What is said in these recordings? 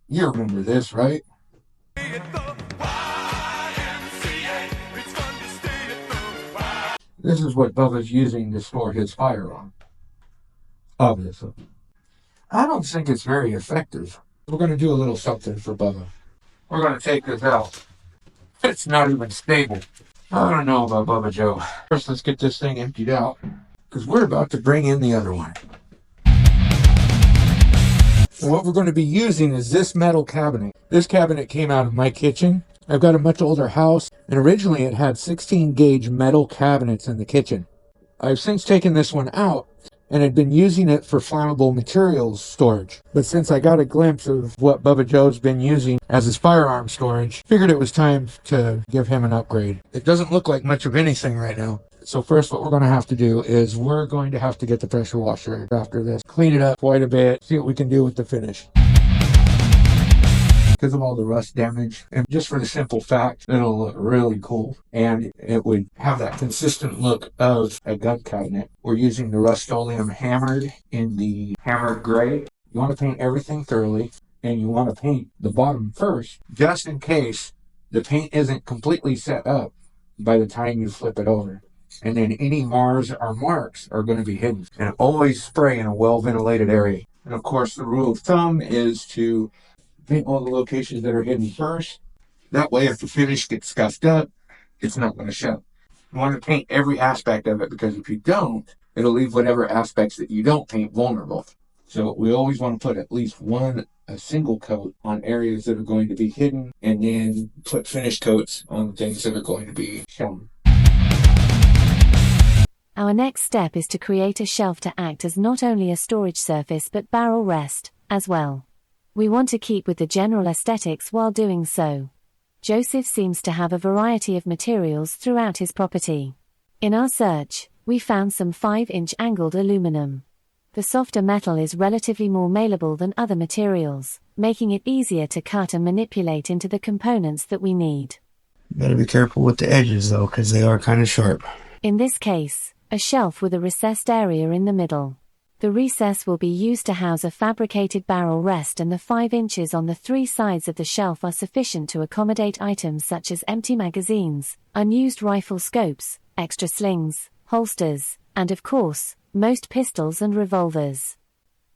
You remember this, right? This is what Bubba's using to store his firearm. Obviously. I don't think it's very effective. We're going to do a little something for Bubba. We're going to take this out. It's not even stable. I don't know about Bubba Joe. First, let's get this thing emptied out, because we're about to bring in the other one. So what we're going to be using is this metal cabinet. This cabinet came out of my kitchen. I've got a much older house, and originally it had 16 gauge metal cabinets in the kitchen. I've since taken this one out and had been using it for flammable materials storage. But since I got a glimpse of what Bubba Joe's been using as his firearm storage, figured it was time to give him an upgrade. It doesn't look like much of anything right now. So first, what we're going to have to do is we're going to have to get the pressure washer after this, clean it up quite a bit, see what we can do with the finish. Because of all the rust damage, and just for the simple fact that it'll look really cool, and it would have that consistent look of a gun cabinet. We're using the Rust-Oleum hammered in the hammered gray. You want to paint everything thoroughly, and you want to paint the bottom first, just in case the paint isn't completely set up by the time you flip it over. And then any Mars or marks are going to be hidden. And always spray in a well-ventilated area. And of course, the rule of thumb is to paint all the locations that are hidden first. That way, if the finish gets scuffed up, it's not going to show. You want to paint every aspect of it, because if you don't, it'll leave whatever aspects that you don't paint vulnerable. So we always want to put at least a single coat on areas that are going to be hidden, and then put finish coats on things that are going to be shown. Our next step is to create a shelf to act as not only a storage surface but barrel rest as well. We want to keep with the general aesthetics while doing so. Joseph seems to have a variety of materials throughout his property. In our search, we found some 5-inch angled aluminum. The softer metal is relatively more malleable than other materials, making it easier to cut and manipulate into the components that we need. You gotta be careful with the edges though, because they are kind of sharp. In this case, a shelf with a recessed area in the middle. The recess will be used to house a fabricated barrel rest, and the 5 inches on the 3 sides of the shelf are sufficient to accommodate items such as empty magazines, unused rifle scopes, extra slings, holsters, and of course, most pistols and revolvers.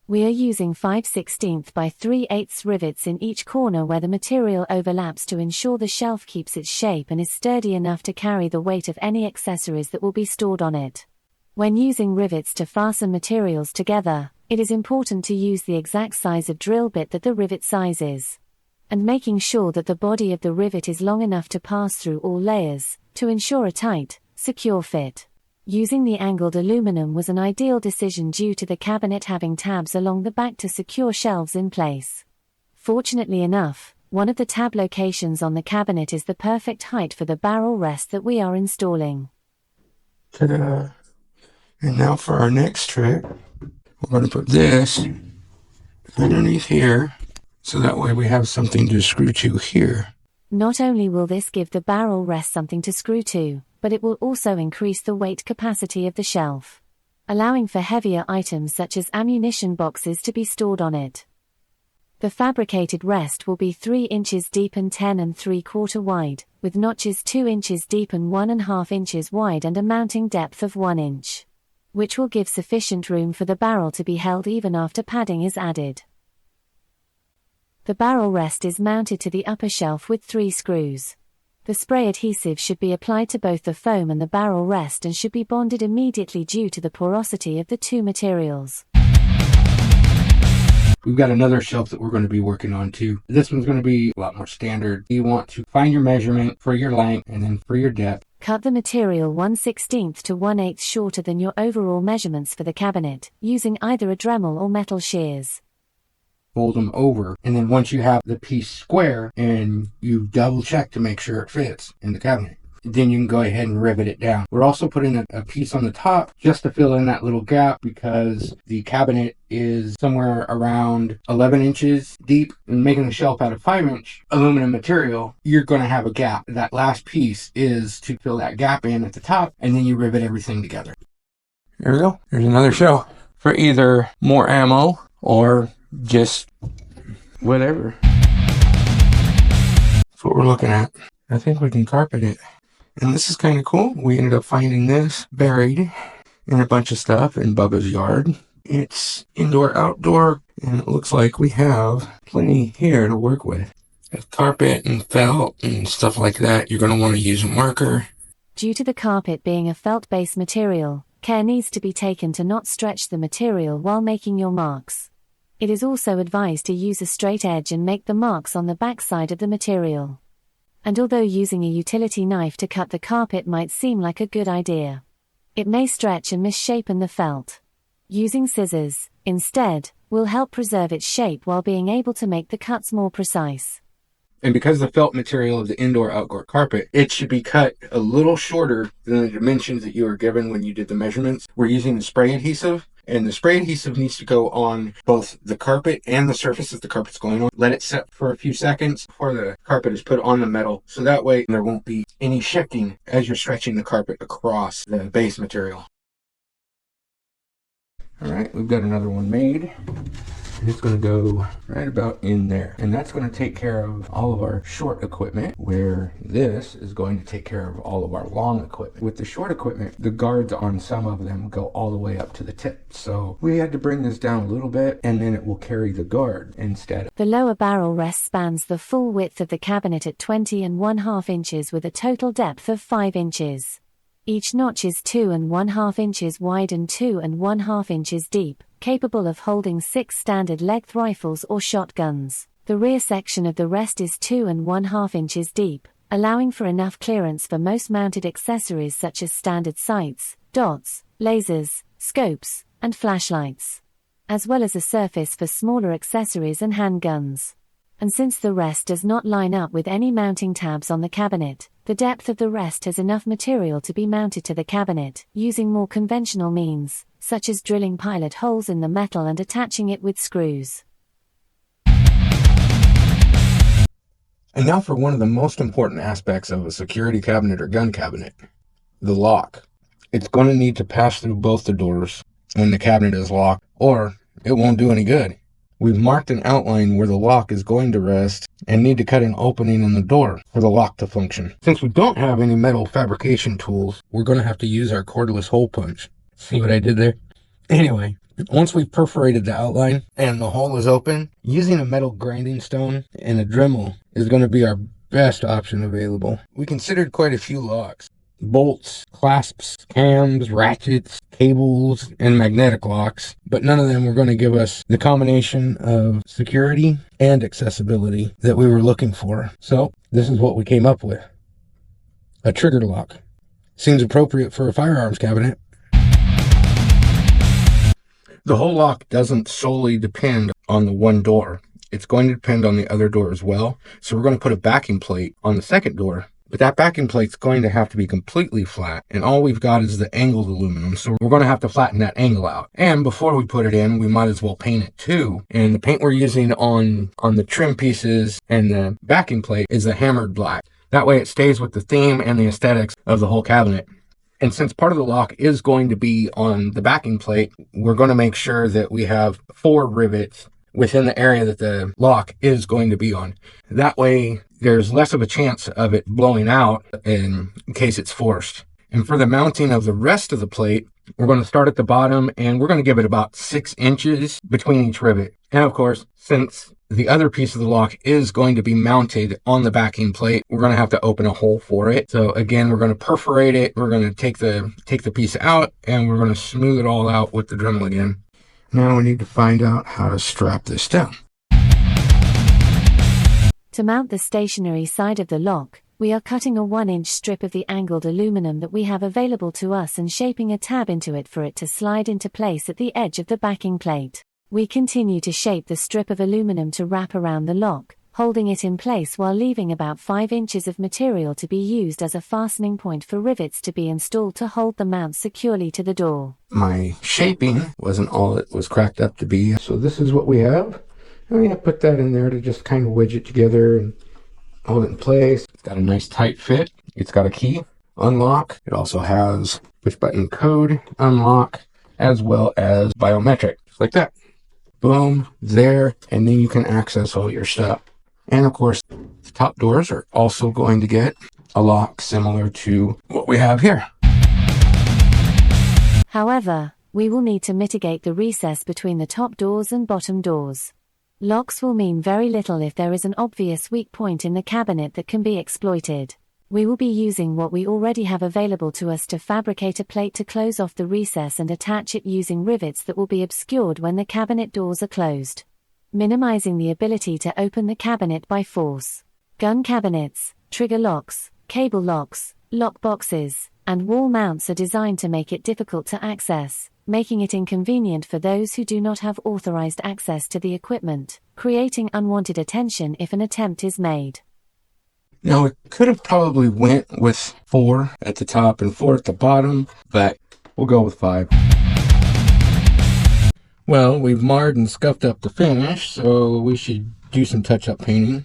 We are using 5/16 by 3/8 rivets in each corner where the material overlaps to ensure the shelf keeps its shape and is sturdy enough to carry the weight of any accessories that will be stored on it. When using rivets to fasten materials together, it is important to use the exact size of drill bit that the rivet size is, and making sure that the body of the rivet is long enough to pass through all layers, to ensure a tight, secure fit. Using the angled aluminum was an ideal decision due to the cabinet having tabs along the back to secure shelves in place. Fortunately enough, one of the tab locations on the cabinet is the perfect height for the barrel rest that we are installing. Ta-da! And now for our next trick, we're going to put this underneath here, so that way we have something to screw to here. Not only will this give the barrel rest something to screw to, but it will also increase the weight capacity of the shelf, allowing for heavier items such as ammunition boxes to be stored on it. The fabricated rest will be 3 inches deep and 10 3/4 wide, with notches 2 inches deep and 1.5 inches wide and a mounting depth of 1 inch, which will give sufficient room for the barrel to be held even after padding is added. The barrel rest is mounted to the upper shelf with 3 screws. The spray adhesive should be applied to both the foam and the barrel rest and should be bonded immediately due to the porosity of the 2 materials. We've got another shelf that we're going to be working on too. This one's going to be a lot more standard. You want to find your measurement for your length and then for your depth. Cut the material 1/16 to 1/8 shorter than your overall measurements for the cabinet, using either a Dremel or metal shears. Fold them over, and then once you have the piece square, and you double check to make sure it fits in the cabinet, then you can go ahead and rivet it down. We're also putting a piece on the top just to fill in that little gap, because the cabinet is somewhere around 11 inches deep, and making the shelf out of 5-inch aluminum material, you're going to have a gap. That last piece is to fill that gap in at the top, and then you rivet everything together. There we go. There's another shelf. for either more ammo or just whatever. That's what we're looking at. I think we can carpet it. And this is kind of cool. We ended up finding this buried in a bunch of stuff in Bubba's yard. It's indoor, outdoor, and it looks like we have plenty here to work with. With carpet and felt and stuff like that, you're going to want to use a marker. Due to the carpet being a felt-based material, care needs to be taken to not stretch the material while making your marks. It is also advised to use a straight edge and make the marks on the back side of the material. And although using a utility knife to cut the carpet might seem like a good idea, it may stretch and misshapen the felt. Using scissors, instead, will help preserve its shape while being able to make the cuts more precise. And because the felt material of the indoor-outdoor carpet, it should be cut a little shorter than the dimensions that you were given when you did the measurements. We're using the spray adhesive, and the spray adhesive needs to go on both the carpet and the surface that the carpet's going on. Let it set for a few seconds before the carpet is put on the metal, so that way there won't be any shifting as you're stretching the carpet across the base material. All right, we've got another one made. And it's going to go right about in there. And that's going to take care of all of our short equipment, where this is going to take care of all of our long equipment. With the short equipment, the guards on some of them go all the way up to the tip. So we had to bring this down a little bit, and then it will carry the guard instead. The lower barrel rest spans the full width of the cabinet at 20 1/2 inches with a total depth of 5 inches. Each notch is 2 1/2 inches wide and 2 1/2 inches deep, capable of holding 6 standard length rifles or shotguns. The rear section of the rest is 2 1/2 inches deep, allowing for enough clearance for most mounted accessories such as standard sights, dots, lasers, scopes, and flashlights, as well as a surface for smaller accessories and handguns. And since the rest does not line up with any mounting tabs on the cabinet, the depth of the rest has enough material to be mounted to the cabinet, using more conventional means, such as drilling pilot holes in the metal and attaching it with screws. And now for one of the most important aspects of a security cabinet or gun cabinet, the lock. It's going to need to pass through both the doors when the cabinet is locked, or it won't do any good. We've marked an outline where the lock is going to rest and need to cut an opening in the door for the lock to function. Since we don't have any metal fabrication tools, we're going to have to use our cordless hole punch. See what I did there? Anyway, once we've perforated the outline and the hole is open, using a metal grinding stone and a Dremel is going to be our best option available. We considered quite a few locks. Bolts, clasps, cams, ratchets, cables, and magnetic locks, but none of them were going to give us the combination of security and accessibility that we were looking for. So this is what we came up with. A trigger lock. Seems appropriate for a firearms cabinet. The whole lock doesn't solely depend on the one door. It's going to depend on the other door as well. So we're going to put a backing plate on the second door. But that backing plate's going to have to be completely flat, and all we've got is the angled aluminum, so we're going to have to flatten that angle out. And before we put it in, we might as well paint it too. And the paint we're using on the trim pieces and the backing plate is the hammered black. That way it stays with the theme and the aesthetics of the whole cabinet. And since part of the lock is going to be on the backing plate, we're going to make sure that we have 4 rivets within the area that the lock is going to be on. That way, there's less of a chance of it blowing out in case it's forced. And for the mounting of the rest of the plate, we're going to start at the bottom and we're going to give it about 6 inches between each rivet. And of course, since the other piece of the lock is going to be mounted on the backing plate, we're going to have to open a hole for it. So again, we're going to perforate it. We're going to take the piece out and we're going to smooth it all out with the Dremel again. Now we need to find out how to strap this down. To mount the stationary side of the lock, we are cutting a 1-inch strip of the angled aluminum that we have available to us and shaping a tab into it for it to slide into place at the edge of the backing plate. We continue to shape the strip of aluminum to wrap around the lock, holding it in place while leaving about 5 inches of material to be used as a fastening point for rivets to be installed to hold the mount securely to the door. My shaping wasn't all it was cracked up to be, so this is what we have. I'm going to put that in there to just kind of wedge it together and hold it in place. It's got a nice tight fit. It's got a key, unlock. It also has push button code, unlock, as well as biometric, just like that. Boom, there, and then you can access all your stuff. And of course, the top doors are also going to get a lock similar to what we have here. However, we will need to mitigate the recess between the top doors and bottom doors. Locks will mean very little if there is an obvious weak point in the cabinet that can be exploited. We will be using what we already have available to us to fabricate a plate to close off the recess and attach it using rivets that will be obscured when the cabinet doors are closed, minimizing the ability to open the cabinet by force. Gun cabinets, trigger locks, cable locks, lock boxes, and wall mounts are designed to make it difficult to access, making it inconvenient for those who do not have authorized access to the equipment, creating unwanted attention if an attempt is made. Now, it could have probably went with 4 at the top and 4 at the bottom, but we'll go with 5. Well, we've marred and scuffed up the finish, so we should do some touch-up painting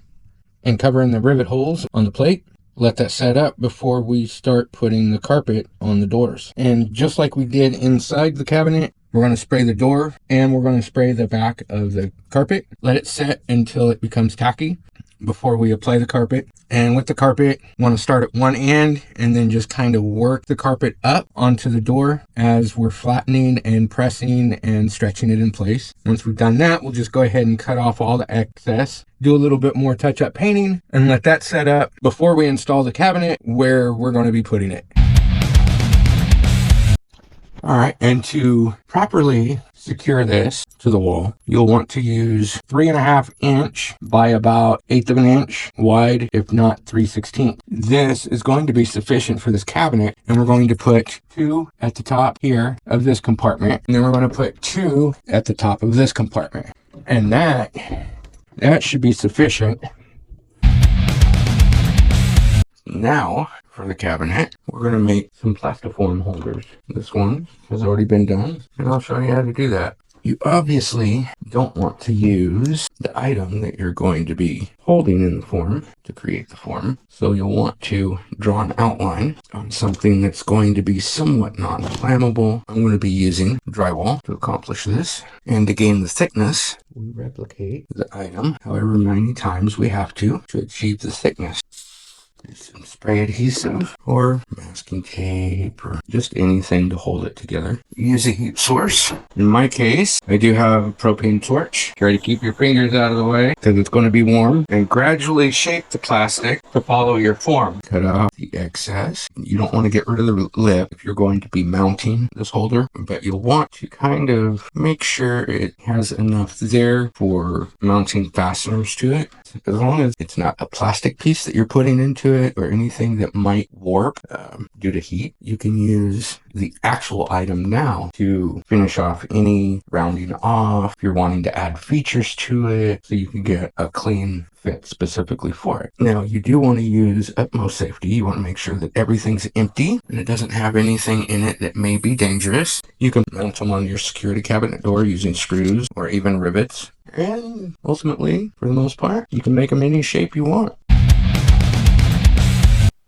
and cover in the rivet holes on the plate. Let that set up before we start putting the carpet on the doors. And just like we did inside the cabinet, we're going to spray the door and we're going to spray the back of the carpet. Let it set until it becomes tacky before we apply the carpet. And with the carpet, want to start at one end and then just kind of work the carpet up onto the door as we're flattening and pressing and stretching it in place. Once we've done that, we'll just go ahead and cut off all the excess, do a little bit more touch-up painting, and let that set up before we install the cabinet where we're going to be putting it. All right, and to properly secure this to the wall, you'll want to use 3.5 inch by about 1/8 of an inch wide, if not 3/16. This is going to be sufficient for this cabinet, and we're going to put 2 at the top here of this compartment, and then we're going to put 2 at the top of this compartment. And that should be sufficient. Now, for the cabinet, we're going to make some plastiform holders. This one has already been done, and I'll show you how to do that. You obviously don't want to use the item that you're going to be holding in the form to create the form, so you'll want to draw an outline on something that's going to be somewhat non-flammable. I'm going to be using drywall to accomplish this, and to gain the thickness, we replicate the item however many times we have to achieve the thickness. Some spray adhesive or masking tape or just anything to hold it together. Use a heat source. In my case, I do have a propane torch. Try to keep your fingers out of the way because it's going to be warm. And gradually shape the plastic to follow your form. Cut off the excess. You don't want to get rid of the lip if you're going to be mounting this holder, but you'll want to kind of make sure it has enough there for mounting fasteners to it. As long as it's not a plastic piece that you're putting into it or anything that might warp due to heat, you can use the actual item now to finish off any rounding off. If you're wanting to add features to it so you can get a clean fit specifically for it. Now, you do want to use utmost safety. You want to make sure that everything's empty and it doesn't have anything in it that may be dangerous. You can mount them on your security cabinet door using screws or even rivets. And ultimately, for the most part, you can make them any shape you want.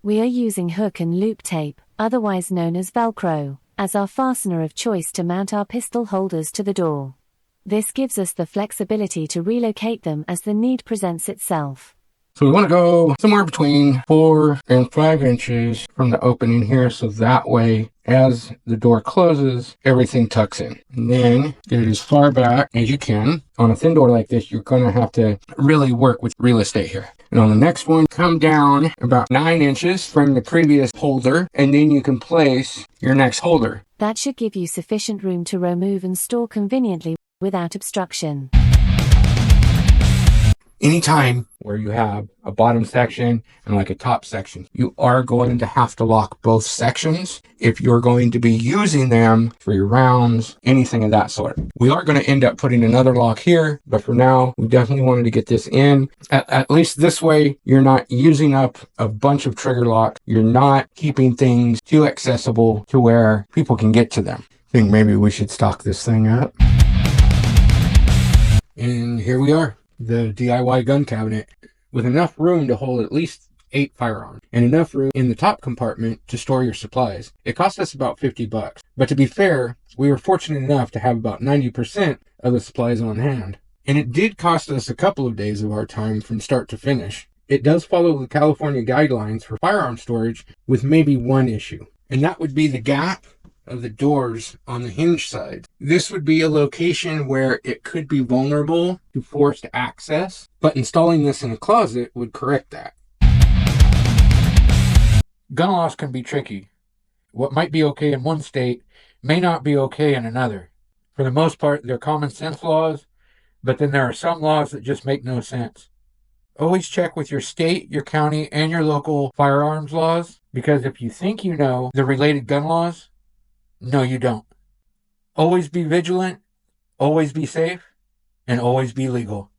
We are using hook and loop tape, otherwise known as Velcro, as our fastener of choice to mount our pistol holders to the door. This gives us the flexibility to relocate them as the need presents itself. So we want to go somewhere between 4 and 5 inches from the opening here, so that way, as the door closes, everything tucks in. And then get it as far back as you can. On a thin door like this, you're going to have to really work with real estate here. And on the next one, come down about 9 inches from the previous holder, and then you can place your next holder. That should give you sufficient room to remove and store conveniently without obstruction. Anytime where you have a bottom section and like a top section, you are going to have to lock both sections if you're going to be using them for your rounds, anything of that sort. We are going to end up putting another lock here, but for now, we definitely wanted to get this in. At least this way, you're not using up a bunch of trigger locks. You're not keeping things too accessible to where people can get to them. I think maybe we should stock this thing up. And here we are. The DIY gun cabinet with enough room to hold at least 8 firearms and enough room in the top compartment to store your supplies. It cost us about $50, but to be fair, we were fortunate enough to have about 90% of the supplies on hand. And it did cost us a couple of days of our time from start to finish. It does follow the California guidelines for firearm storage with maybe one issue, and that would be the gap of the doors on the hinge sides. This would be a location where it could be vulnerable to forced access, but installing this in a closet would correct that. Gun laws can be tricky. What might be okay in one state may not be okay in another. For the most part, they're common sense laws, but then there are some laws that just make no sense. Always check with your state, your county, and your local firearms laws, because if you think you know the related gun laws, no, you don't. Always be vigilant, always be safe, and always be legal.